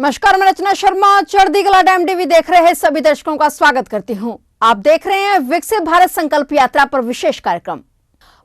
नमस्कार, मैं रचना शर्मा चढ़ती कला टाइम टीवी देख रहे हैं सभी दर्शकों का स्वागत करती हूं। आप देख रहे हैं विकसित भारत संकल्प यात्रा पर विशेष कार्यक्रम।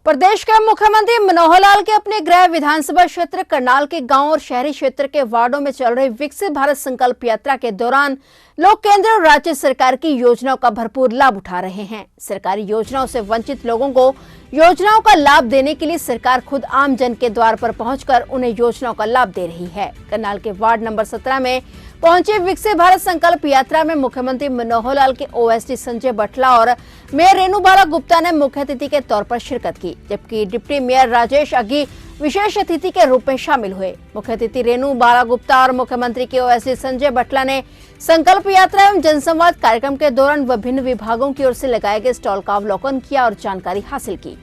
प्रदेश के मुख्यमंत्री मनोहर लाल के अपने गृह विधानसभा क्षेत्र करनाल के गांव और शहरी क्षेत्र के वार्डों में चल रही विकसित भारत संकल्प यात्रा के दौरान लोग केंद्र और राज्य सरकार की योजनाओं का भरपूर लाभ उठा रहे हैं। सरकारी योजनाओं से वंचित लोगों को योजनाओं का लाभ देने के लिए सरकार खुद आम जन के द्वार पर पहुंचकर उन्हें योजनाओं का लाभ दे रही है। करनाल के वार्ड नंबर 17 में पहुंचे विकसित भारत संकल्प यात्रा में मुख्यमंत्री मनोहर लाल के ओएसडी संजय बटला और मेयर रेणु बाला गुप्ता ने मुख्य अतिथि के तौर पर शिरकत की, जबकि डिप्टी मेयर राजेश अग्गी विशेष अतिथि के रूप में शामिल हुए। मुख्य अतिथि रेणु बाला गुप्ता और मुख्यमंत्री के ओएसडी संजय बटला ने संकल्प यात्रा एवं जनसंवाद कार्यक्रम के दौरान विभिन्न विभागों की ओर से लगाए गए स्टॉल का अवलोकन किया और जानकारी हासिल की।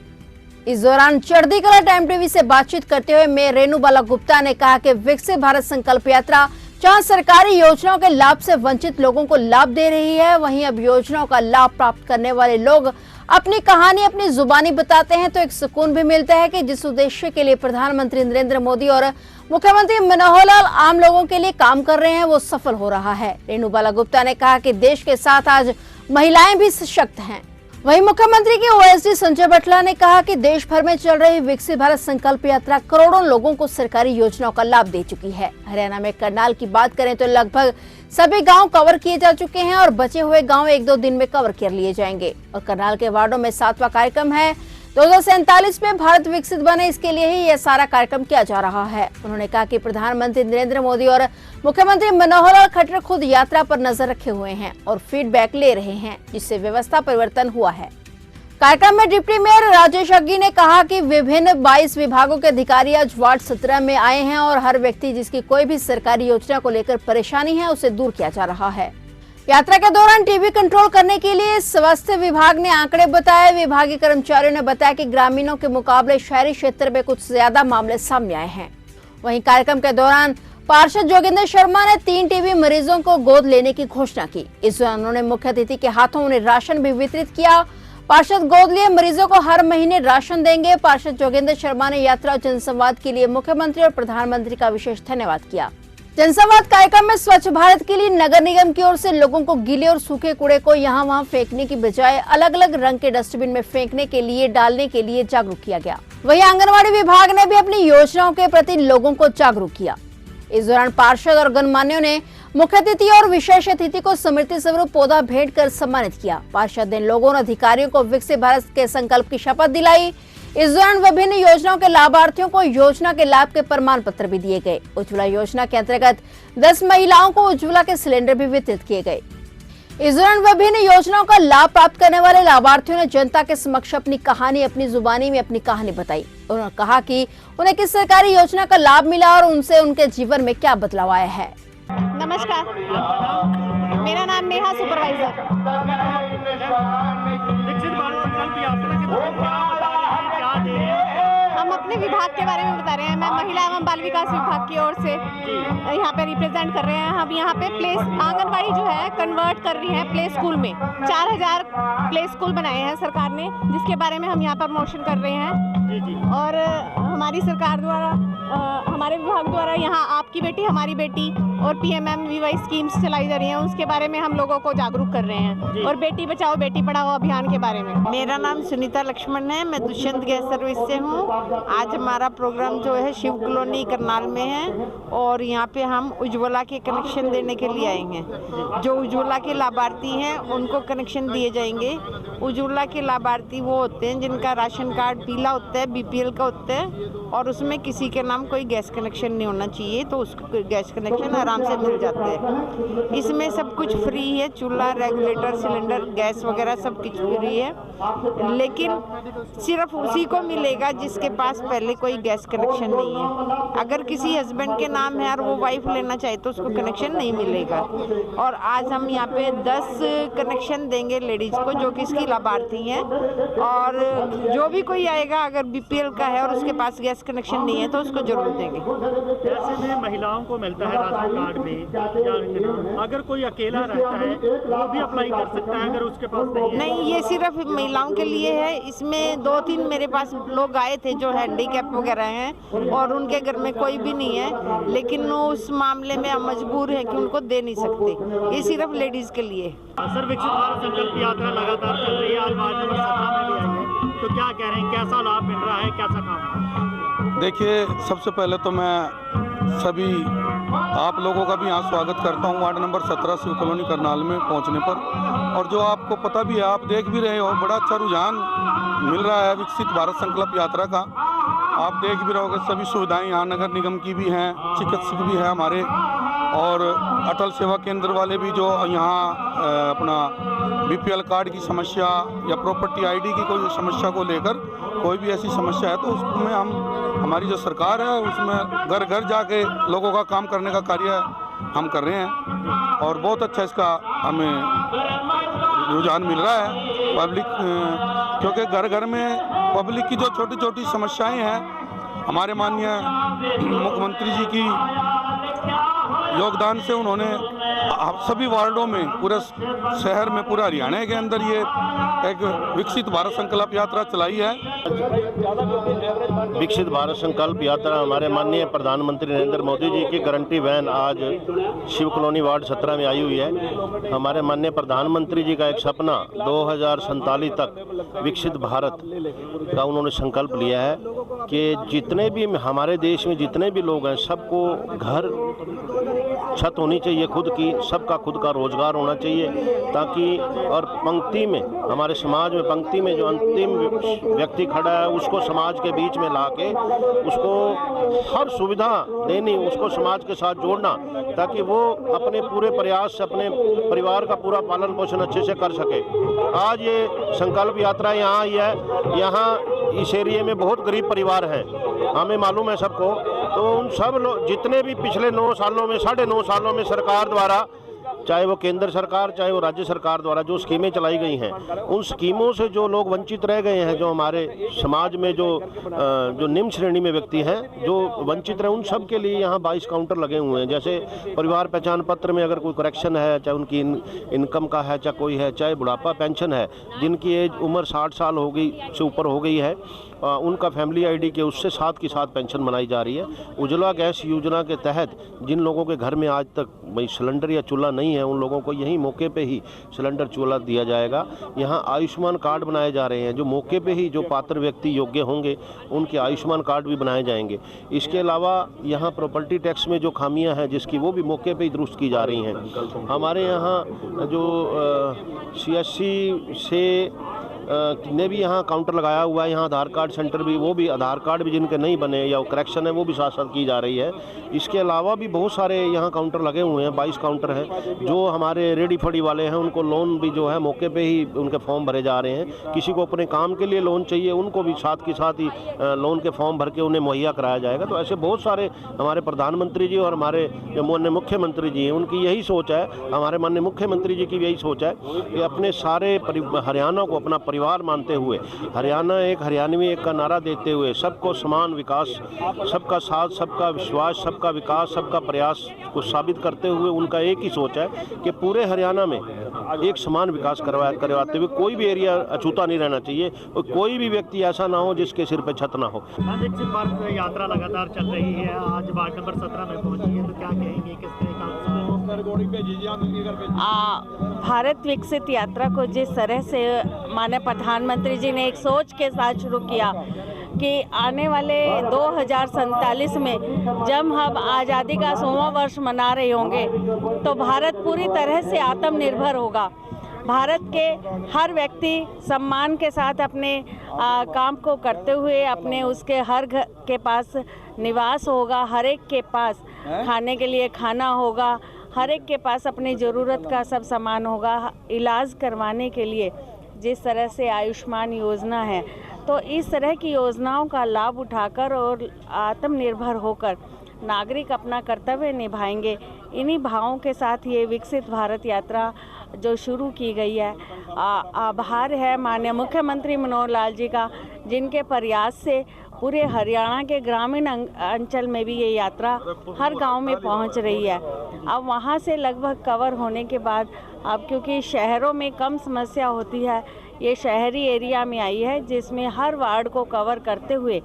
इस दौरान चढ़ती कला टाइम टीवी से बातचीत करते हुए मेयर रेणु बाला गुप्ता ने कहा कि विकसित भारत संकल्प यात्रा जहां सरकारी योजनाओं के लाभ से वंचित लोगों को लाभ दे रही है, वहीं अब योजनाओं का लाभ प्राप्त करने वाले लोग अपनी कहानी अपनी जुबानी बताते हैं तो एक सुकून भी मिलता है कि जिस उद्देश्य के लिए प्रधानमंत्री नरेंद्र मोदी और मुख्यमंत्री मनोहर लाल आम लोगों के लिए काम कर रहे हैं वो सफल हो रहा है। रेणु बाला गुप्ता ने कहा कि देश के साथ आज महिलाएं भी सशक्त हैं। वहीं मुख्यमंत्री के ओएसडी संजय बटला ने कहा कि देश भर में चल रही विकसित भारत संकल्प यात्रा करोड़ों लोगों को सरकारी योजनाओं का लाभ दे चुकी है। हरियाणा में करनाल की बात करें तो लगभग सभी गांव कवर किए जा चुके हैं और बचे हुए गांव 1-2 दिन में कवर कर लिए जाएंगे। और करनाल के वार्डों में 7वां कार्यक्रम है। 2047 में भारत विकसित बने, इसके लिए ही यह सारा कार्यक्रम किया जा रहा है। उन्होंने कहा कि प्रधानमंत्री नरेंद्र मोदी और मुख्यमंत्री मनोहर लाल खट्टर खुद यात्रा पर नजर रखे हुए हैं और फीडबैक ले रहे हैं, जिससे व्यवस्था परिवर्तन हुआ है। कार्यक्रम में डिप्टी मेयर राजेश अग्गी ने कहा कि विभिन्न 22 विभागों के अधिकारी आज वार्ड 17 में आए हैं और हर व्यक्ति जिसकी कोई भी सरकारी योजना को लेकर परेशानी है उसे दूर किया जा रहा है। यात्रा के दौरान टीबी कंट्रोल करने के लिए स्वास्थ्य विभाग ने आंकड़े बताए। विभागीय कर्मचारियों ने बताया कि ग्रामीणों के मुकाबले शहरी क्षेत्र में कुछ ज्यादा मामले सामने आए हैं। वहीं कार्यक्रम के दौरान पार्षद जोगिंदर शर्मा ने 3 टीबी मरीजों को गोद लेने की घोषणा की। इस दौरान उन्होंने मुख्य अतिथि के हाथों उन्हें राशन भी वितरित किया। पार्षद गोद लिए मरीजों को हर महीने राशन देंगे। पार्षद जोगिंदर शर्मा ने यात्रा और जनसंवाद के लिए मुख्यमंत्री और प्रधानमंत्री का विशेष धन्यवाद किया। जनसंवाद कार्यक्रम में स्वच्छ भारत के लिए नगर निगम की ओर से लोगों को गीले और सूखे कूड़े को यहाँ वहाँ फेंकने की बजाय अलग अलग रंग के डस्टबिन में फेंकने के लिए डालने के लिए जागरूक किया गया। वहीं आंगनबाड़ी विभाग ने भी अपनी योजनाओं के प्रति लोगों को जागरूक किया। इस दौरान पार्षद और गणमान्यों ने मुख्य अतिथि और विशेष अतिथि को स्मृति स्वरूप पौधा भेंट कर सम्मानित किया। पार्षद ने लोगों और अधिकारियों को विकसित भारत के संकल्प की शपथ दिलाई। इस दौरान विभिन्न योजनाओं के लाभार्थियों को योजना के लाभ के प्रमाण पत्र भी दिए गए। उज्ज्वला योजना के अंतर्गत 10 महिलाओं को उज्ज्वला के सिलेंडर भी वितरित किए गए। इस दौरान विभिन्न योजनाओं का लाभ प्राप्त करने वाले लाभार्थियों ने जनता के समक्ष अपनी कहानी अपनी जुबानी में अपनी कहानी बताई। उन्होंने कहा कि उन्हें किस सरकारी योजना का लाभ मिला और उनसे उनके जीवन में क्या बदलाव आया है। नमस्कार, मेरा नाम नेहा सुपरवाइजर। हम अपने विभाग के बारे में बता रहे हैं। मैं महिला एवं बाल विकास विभाग की ओर से यहाँ पे रिप्रेजेंट कर रहे हैं। हम यहाँ पे आंगनबाड़ी जो है कन्वर्ट कर रही है प्ले स्कूल में। 4000 प्ले स्कूल बनाए हैं सरकार ने, जिसके बारे में हम यहाँ पर प्रमोशन कर रहे हैं। और हमारी सरकार द्वारा हमारे विभाग द्वारा यहाँ आपकी बेटी हमारी बेटी और PMMVY स्कीम्स चलाई जा रही हैं, उसके बारे में हम लोगों को जागरूक कर रहे हैं और बेटी बचाओ बेटी पढ़ाओ अभियान के बारे में। मेरा नाम सुनीता लक्ष्मण है, मैं दुष्यंत गैस सर्विस से हूँ। आज हमारा प्रोग्राम जो है शिव कॉलोनी करनाल में है और यहाँ पे हम उज्ज्वला के कनेक्शन देने के लिए आएंगे। जो उज्ज्वला के लाभार्थी हैं उनको कनेक्शन दिए जाएंगे। उज्ज्वला के लाभार्थी वो होते हैं जिनका राशन कार्ड पीला होता है, BPL का होता है और उसमें किसी के नाम कोई गैस कनेक्शन नहीं होना चाहिए, तो उसको गैस कनेक्शन आराम से मिल जाते हैं। इसमें सब कुछ फ्री है, चूल्हा, रेगुलेटर, सिलेंडर, गैस वगैरह सब कुछ फ्री है, लेकिन सिर्फ उसी को मिलेगा जिसके पास पहले कोई गैस कनेक्शन नहीं है। अगर किसी हस्बैंड के नाम है और वो वाइफ लेना चाहे तो उसको कनेक्शन नहीं मिलेगा। और आज हम यहाँ पे 10 कनेक्शन देंगे लेडीज को जो कि इसकी लाभार्थी हैं। और जो भी कोई आएगा अगर बीपीएल का है और उसके पास गैस कनेक्शन नहीं है तो उसको जरूर देंगे। ऐसे में महिलाओं को मिलता है राशन कार्ड में, या अगर कोई अकेला रहता है वो भी अप्लाई कर सकता है अगर उसके पास नहीं है? नहीं, ये सिर्फ महिलाओं के लिए है। इसमें 2-3 मेरे पास लोग आए थे जो हैंडीकैप वगैरह हैं और उनके घर में कोई भी नहीं है, लेकिन वो उस मामले में हम मजबूर है कि उनको दे नहीं सकते। ये सिर्फ लेडीज के लिए। सर, विकसित भारत संकल्प यात्रा लगातार चल रही है, आज वार्ड नंबर 17 में भी आई है, तो क्या कह रहे हैं, कैसा लाभ मिल रहा है, कैसा काम? देखिए, सबसे पहले तो मैं सभी आप लोगों का भी यहाँ स्वागत करता हूँ ward number 17 Shiv colony Karnal में पहुँचने पर। और जो आपको पता भी है, आप देख भी रहे हो, बड़ा अच्छा रुझान मिल रहा है विकसित भारत संकल्प यात्रा का। आप देख भी रहोगे सभी सुविधाएं यहाँ नगर निगम की भी हैं, चिकित्सक भी हैं हमारे, और अटल सेवा केंद्र वाले भी जो यहाँ अपना बीपीएल कार्ड की समस्या या प्रॉपर्टी आईडी की कोई समस्या को लेकर कोई भी ऐसी समस्या है तो उसमें हमारी जो सरकार है उसमें घर घर जाके लोगों का काम करने का कार्य हम कर रहे हैं। और बहुत अच्छा इसका हमें रुझान मिल रहा है पब्लिक, क्योंकि घर घर में पब्लिक की जो छोटी छोटी समस्याएं हैं, हमारे माननीय मुख्यमंत्री जी की योगदान से उन्होंने सभी वार्डों में, पूरे शहर में, पूरा हरियाणा के अंदर ये एक विकसित भारत संकल्प यात्रा चलाई है। विकसित भारत संकल्प यात्रा हमारे माननीय प्रधानमंत्री नरेंद्र मोदी जी की गारंटी वैन आज शिव कॉलोनी वार्ड 17 में आई हुई है। हमारे माननीय प्रधानमंत्री जी का एक सपना 2047 तक विकसित भारत का उन्होंने संकल्प लिया है कि जितने भी हमारे देश में जितने भी लोग हैं सबको घर, छत होनी चाहिए खुद की, सबका खुद का रोजगार होना चाहिए, ताकि और पंक्ति में, हमारे समाज में पंक्ति में जो अंतिम व्यक्ति खड़ा है उसको समाज के बीच में लाके उसको हर सुविधा देनी, उसको समाज के साथ जोड़ना, ताकि वो अपने पूरे प्रयास से अपने परिवार का पूरा पालन पोषण अच्छे से कर सके। आज ये संकल्प यात्रा यहाँ आई है। यहाँ इस एरिए में बहुत गरीब परिवार हैं, हमें मालूम है सबको। तो उन सब लोग जितने भी पिछले 9 सालों में, 9.5 सालों में सरकार द्वारा, चाहे वो केंद्र सरकार चाहे वो राज्य सरकार द्वारा जो स्कीमें चलाई गई हैं, उन स्कीमों से जो लोग वंचित रह गए हैं, जो हमारे समाज में जो निम्न श्रेणी में व्यक्ति हैं जो वंचित रहे, उन सब के लिए यहाँ 22 काउंटर लगे हुए हैं। जैसे परिवार पहचान पत्र में अगर कोई करेक्शन है, चाहे उनकी इनकम का है, चाहे कोई है, चाहे बुढ़ापा पेंशन है, जिनकी एज उम्र 60 साल हो गई से ऊपर हो गई है, उनका फैमिली आईडी के उससे साथ की साथ पेंशन बनाई जा रही है। उज्ज्वला गैस योजना के तहत जिन लोगों के घर में आज तक सिलेंडर या चूल्हा नहीं है, उन लोगों को यहीं मौके पे ही सिलेंडर चूल्हा दिया जाएगा। यहाँ आयुष्मान कार्ड बनाए जा रहे हैं, जो मौके पे ही जो पात्र व्यक्ति योग्य होंगे उनके आयुष्मान कार्ड भी बनाए जाएंगे। इसके अलावा यहाँ प्रॉपर्टी टैक्स में जो खामियाँ हैं जिसकी, वो भी मौके पे ही दुरुस्त की जा रही हैं। हमारे यहाँ जो CSC से ने भी यहाँ काउंटर लगाया हुआ है, यहाँ आधार कार्ड सेंटर भी, वो भी आधार कार्ड भी जिनके नहीं बने या वो करेक्शन है वो भी साथ साथ की जा रही है। इसके अलावा भी बहुत सारे यहाँ काउंटर लगे हुए हैं, 22 काउंटर हैं। जो हमारे रेडी फड़ी वाले हैं उनको लोन भी जो है मौके पे ही उनके फॉर्म भरे जा रहे हैं। किसी को अपने काम के लिए लोन चाहिए, उनको भी साथ के साथ ही लोन के फॉर्म भर के उन्हें मुहैया कराया जाएगा। तो ऐसे बहुत सारे हमारे प्रधानमंत्री जी और हमारे जो माननीय मुख्यमंत्री जी हैं उनकी यही सोच है, हमारे माननीय मुख्यमंत्री जी की भी यही सोच है कि अपने सारे हरियाणा को अपना परिवार मानते हुए, हरियाणा एक हरियाणवी एक का नारा देते हुए, सबको समान विकास, सबका साथ, सबका विश्वास, सबका विकास, सबका प्रयास को साबित करते हुए उनका एक ही सोच है कि पूरे हरियाणा में एक समान विकास करवाते हुए कोई भी एरिया अछूता नहीं रहना चाहिए और कोई भी व्यक्ति ऐसा ना हो जिसके सिर पे छत ना हो। विकसित भारत यात्रा लगातार चल रही है, आज वार्ड नंबर 17 में पहुंची है, तो क्या कहेंगे, किस तरह का? भारत विकसित यात्रा को जिस तरह से माननीय प्रधानमंत्री जी ने एक सोच के साथ शुरू किया कि आने वाले 2047 में जब हम आज़ादी का 100वां वर्ष मना रहे होंगे तो भारत पूरी तरह से आत्मनिर्भर होगा। भारत के हर व्यक्ति सम्मान के साथ अपने काम को करते हुए अपने उसके हर घर के पास निवास होगा, हर एक के पास खाने के लिए खाना होगा, हर एक के पास अपनी ज़रूरत का सब सामान होगा। इलाज करवाने के लिए जिस तरह से आयुष्मान योजना है, तो इस तरह की योजनाओं का लाभ उठाकर और आत्मनिर्भर होकर नागरिक अपना कर्तव्य निभाएंगे। इन्हीं भावों के साथ ये विकसित भारत यात्रा जो शुरू की गई है, आभार है माननीय मुख्यमंत्री मनोहर लाल जी का, जिनके प्रयास से पूरे हरियाणा के ग्रामीण अंचल में भी ये यात्रा हर गांव में पहुंच रही है। अब वहां से लगभग कवर होने के बाद अब क्योंकि शहरों में कम समस्या होती है, ये शहरी एरिया में आई है, जिसमें हर वार्ड को कवर करते हुए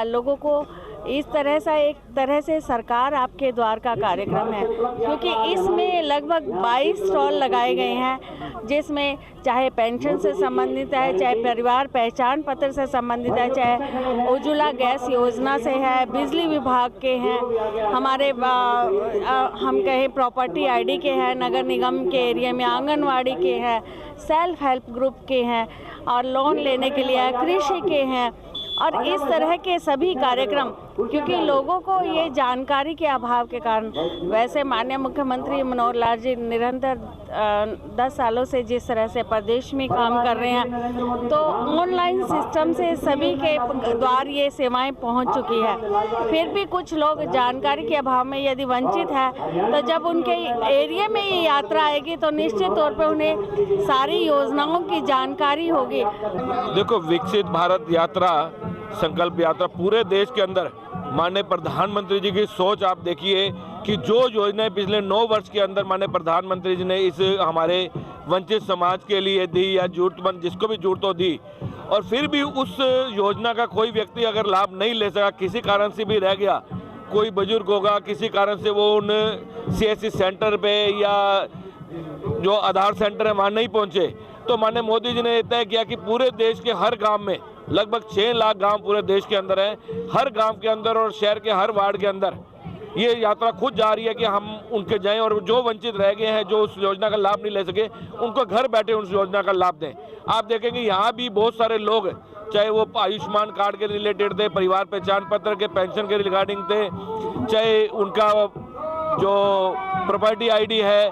लोगों को इस तरह से सरकार आपके द्वार का कार्यक्रम है, क्योंकि इसमें लगभग 22 स्टॉल लगाए गए हैं, जिसमें चाहे पेंशन से संबंधित है, चाहे परिवार पहचान पत्र से संबंधित है, चाहे उज्ज्वला गैस योजना से है, बिजली विभाग के हैं, हमारे हम कहें प्रॉपर्टी आईडी के हैं, नगर निगम के एरिया में आंगनवाड़ी के हैं, सेल्फ हेल्प ग्रुप के हैं, और लोन लेने के लिए कृषि के हैं, और इस तरह के सभी कार्यक्रम, क्योंकि लोगों को ये जानकारी के अभाव के कारण, वैसे माननीय मुख्यमंत्री मनोहर लाल जी निरंतर 10 सालों से जिस तरह से प्रदेश में काम कर रहे हैं, तो ऑनलाइन सिस्टम से सभी के द्वार ये सेवाएं पहुंच चुकी है। फिर भी कुछ लोग जानकारी के अभाव में यदि वंचित है, तो जब उनके एरिया में ये यात्रा आएगी तो निश्चित तौर पर उन्हें सारी योजनाओं की जानकारी होगी। देखो, विकसित भारत यात्रा, संकल्प यात्रा पूरे देश के अंदर माननीय प्रधानमंत्री जी की सोच आप देखिए कि जो योजनाएं पिछले 9 वर्ष के अंदर माननीय प्रधानमंत्री जी ने इस हमारे वंचित समाज के लिए दी, या जरूरतमंद जिसको भी जरूरत हो दी, और फिर भी उस योजना का कोई व्यक्ति अगर लाभ नहीं ले सका, किसी कारण से भी रह गया, कोई बुजुर्ग होगा, किसी कारण से वो उन CSC सेंटर पे या जो आधार सेंटर है वहाँ नहीं पहुँचे, तो माननीय मोदी जी ने तय किया कि पूरे देश के हर गांव में, लगभग 6 लाख गांव पूरे देश के अंदर हैं, हर गांव के अंदर और शहर के हर वार्ड के अंदर ये यात्रा खुद जा रही है कि हम उनके जाएं, और जो वंचित रह गए हैं, जो उस योजना का लाभ नहीं ले सके, उनको घर बैठे उस योजना का लाभ दें। आप देखेंगे यहाँ भी बहुत सारे लोग, चाहे वो आयुष्मान कार्ड के रिलेटेड थे, परिवार पहचान पत्र के, पेंशन के रिगार्डिंग थे, चाहे उनका जो प्रॉपर्टी आईडी है,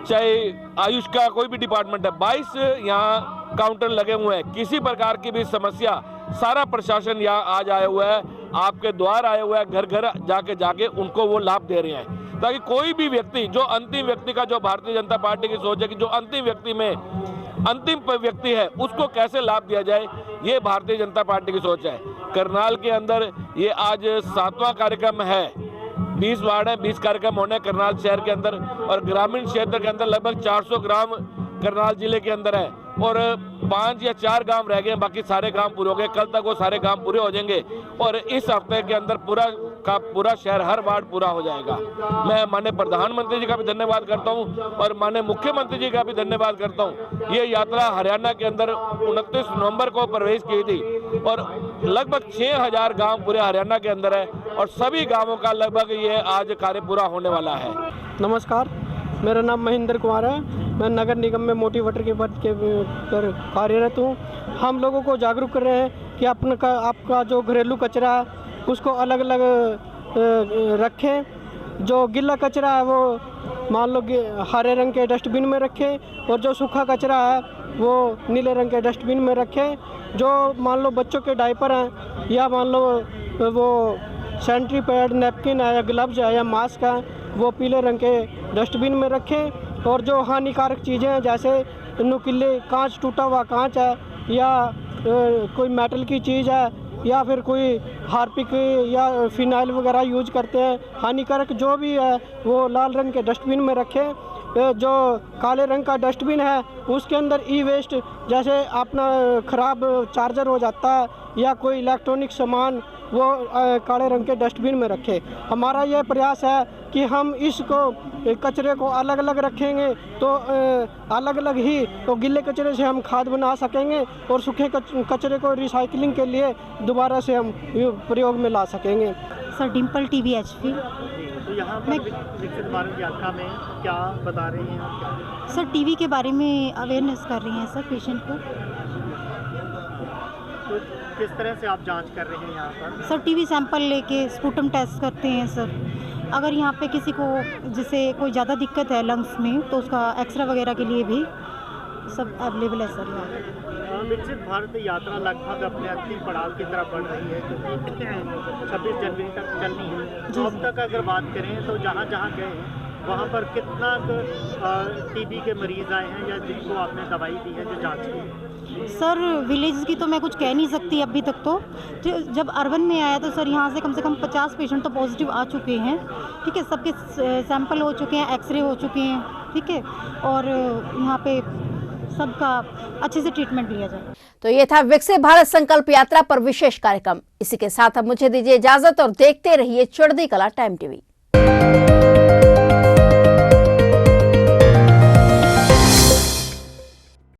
चाहे आयुष का कोई भी डिपार्टमेंट है, 22 यहाँ काउंटर लगे हुए हैं। किसी प्रकार की भी समस्या, सारा प्रशासन यहाँ आज आया हुआ है, आपके द्वार आया हुआ है, घर घर जाके उनको वो लाभ दे रहे हैं, ताकि कोई भी व्यक्ति, जो अंतिम व्यक्ति का, जो भारतीय जनता पार्टी की सोच है कि जो अंतिम व्यक्ति में अंतिम व्यक्ति है उसको कैसे लाभ दिया जाए, ये भारतीय जनता पार्टी की सोच है। करनाल के अंदर ये आज 7वां कार्यक्रम है। 20 वार्ड है, 20 कार्यक्रम होने करनाल शहर के अंदर, और ग्रामीण क्षेत्र के अंदर लगभग 400 ग्राम करनाल जिले के अंदर है, और 5 या 4 गांव रह गए, बाकी सारे गांव पूरे हो गए। कल तक वो सारे गांव पूरे हो जाएंगे, और इस हफ्ते के अंदर पूरा शहर, हर वार्ड पूरा हो जाएगा। मैं माननीय प्रधानमंत्री जी का भी धन्यवाद करता हूं, और माननीय मुख्यमंत्री जी का भी धन्यवाद करता हूं। ये यात्रा हरियाणा के अंदर 29 नवंबर को प्रवेश की थी, और लगभग 6000 गाँव पूरे हरियाणा के अंदर है, और सभी गाँवों का लगभग ये आज कार्य पूरा होने वाला है। नमस्कार, मेरा नाम महेंद्र कुमार है। मैं नगर निगम में मोटिवेटर के पद के पर कार्यरत हूँ। हम लोगों को जागरूक कर रहे हैं कि आपका जो घरेलू कचरा है उसको अलग अलग रखें। जो गीला कचरा है वो मान लो हरे रंग के डस्टबिन में रखें, और जो सूखा कचरा है वो नीले रंग के डस्टबिन में रखें। जो मान लो बच्चों के डायपर हैं, या मान लो वो सैनिटरी पैड, नैपकिन है, या ग्लव्स है, या मास्क है, वो पीले रंग के डस्टबिन में रखें। और जो हानिकारक चीज़ें हैं, जैसे नुकीले कांच, टूटा हुआ कांच है, या कोई मेटल की चीज़ है, या फिर कोई हार्पिक या फिनाइल वगैरह यूज करते हैं, हानिकारक जो भी है वो लाल रंग के डस्टबिन में रखें। जो काले रंग का डस्टबिन है उसके अंदर ई वेस्ट, जैसे अपना ख़राब चार्जर हो जाता है या कोई इलेक्ट्रॉनिक सामान, वो काले रंग के डस्टबिन में रखें। हमारा यह प्रयास है कि हम इसको कचरे को अलग अलग रखेंगे तो अलग अलग ही तो गीले कचरे से हम खाद बना सकेंगे, और सूखे कचरे को रिसाइकलिंग के लिए दोबारा से हम प्रयोग में ला सकेंगे। Sir, Dimple TV HP। तो यहाँ पर विकसित भारत यात्रा में क्या बता रही हैं? सर, टीवी के बारे में अवेयरनेस कर रही हैं सर पेशेंट को। तो किस तरह से आप जांच कर रहे हैं यहाँ पर? सर, टीवी सैंपल लेके स्पूटम टेस्ट करते हैं सर। अगर यहाँ पे किसी को जैसे कोई ज़्यादा दिक्कत है लंग्स में, तो उसका एक्सरे वगैरह के लिए भी सब अवेलेबल है सर यहाँ पे। विकसित भारत यात्रा लगभग अपने अंतिम पड़ाव की तरफ बढ़ रही है, 26 जनवरी तक चलनी है। तो अब तक अगर बात करें तो जहाँ जहाँ गए वहाँ पर कितना टीबी के मरीज आए हैं या जिनको आपने दवाई दी है जो जांच की है? सर विलेज की तो मैं कुछ कह नहीं सकती अभी तक तो। जब अर्बन में आया तो सर यहाँ से कम 50 पेशेंट तो पॉजिटिव आ चुके हैं, ठीक है। सबके सैंपल हो चुके हैं, एक्सरे हो चुके हैं, ठीक है। और यहाँ पे सबका अच्छे से ट्रीटमेंट लिया जाए। तो ये था विकसित भारत संकल्प यात्रा पर विशेष कार्यक्रम। इसी के साथ अब मुझे दीजिए इजाजत और देखते रहिए चढ़ती कला टाइम टीवी।